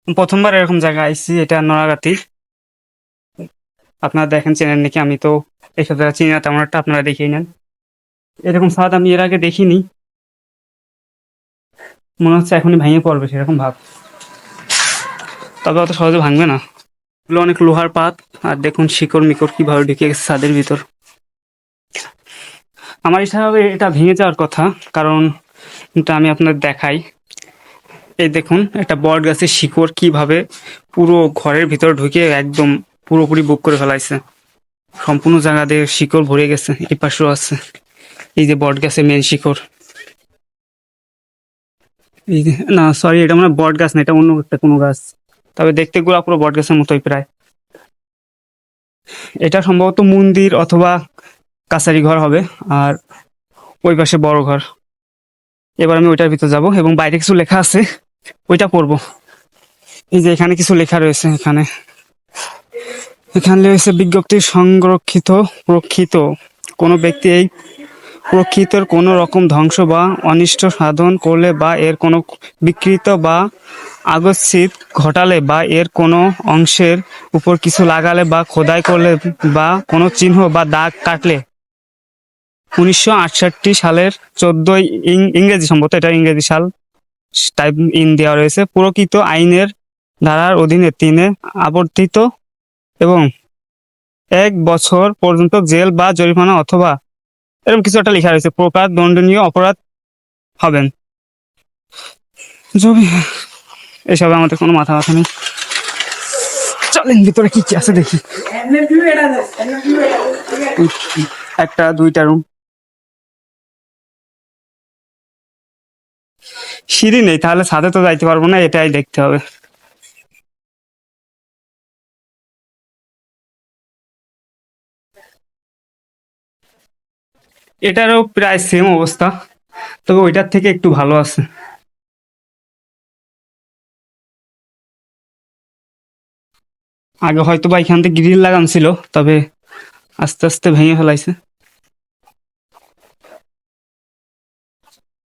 প্রথমবার এরকম জায়গায় আইছি, এটা নড়াগাতি। আপনারা দেখেন চেনেন নাকি, আমি তো এইসব জায়গা চিনি না তেমন একটা, আপনারা দেখিয়ে নেন। এরকম ছাদ আমি এর আগে দেখিনি, মনে হচ্ছে এখনই ভেঙে পড়বে সেরকম ভাব, তবে অত সহজে ভাঙবে না। এগুলো অনেক লোহার পাত, আর দেখুন শিকড় মিকড় কিভাবে ঢুকে গেছে ছাদের ভিতর। আমার হিসাবে এটা ভেঙে যাওয়ার কথা, কারণ এটা আমি আপনাদের দেখাই। এই দেখুন একটা বট গাছের শিকড় কিভাবে পুরো ঘরের ভিতর ঢুকে একদম পুরোপুরি বুক করে ফেলাইছে। সম্পূর্ণ জায়গা দিয়ে শিকড় ভরে গেছে, এই পাশেও আছে। এই যে বট গাছের মেন শিকড়, এই যে, না সরি, এটা মানে বট গাছ না, এটা অন্য একটা কোনো গাছ, তবে দেখতে গুলা পুরো বট গাছের মতোই প্রায়। এটা সম্ভবত মন্দির অথবা কাছারি ঘর হবে, আর ওই পাশে বড় ঘর। এবার আমি ওইটার ভিতর যাব এবং বাইরে কিছু লেখা আছে, ওইটা পড়বো। এই যে এখানে কিছু লেখা রয়েছে, এখানে এখানে রয়েছে বিজ্ঞপ্তি সংরক্ষিত প্রক্ষিত কোনো ব্যক্তি এই প্রক্ষিতর কোনো রকম ধ্বংস বা অনিষ্ট সাধন করলে বা এর কোনো বিকৃত বা আগচ্ছিদ ঘটালে বা এর কোনো অংশের উপর কিছু লাগালে বা খোদাই করলে বা কোনো চিহ্ন বা দাগ কাটলে 1968 সালের 14 ইংরেজি, সম্ভবত এটা ইংরেজি সাল টাইপ ইন দেওয়া রয়েছে, প্রকৃত আইনের ধারার অধীনে তিনে আবর্তিত এবং 1 বছর পর্যন্ত জেল বা জরিমানা অথবা এরকম কিছু একটা লেখা রয়েছে, প্রকার দণ্ডনীয় অপরাধ হবেন। জমি, এসবে আমাদের কোনো মাথা ব্যথা নেই। চলেন ভিতরে কি কি আছে দেখি। একটা দুইটা রুম, সিঁড়ি নেই, তাহলে ছাদে তো যাইতে পারবো না, এটাই দেখতে হবে। এটারও প্রায় সেম অবস্থা, তবে ওইটার থেকে একটু ভালো আছে। আগে হয়তো বা এখান থেকে গ্রিল লাগানো ছিল, তবে আস্তে আস্তে ভেঙে ফেলাইছে।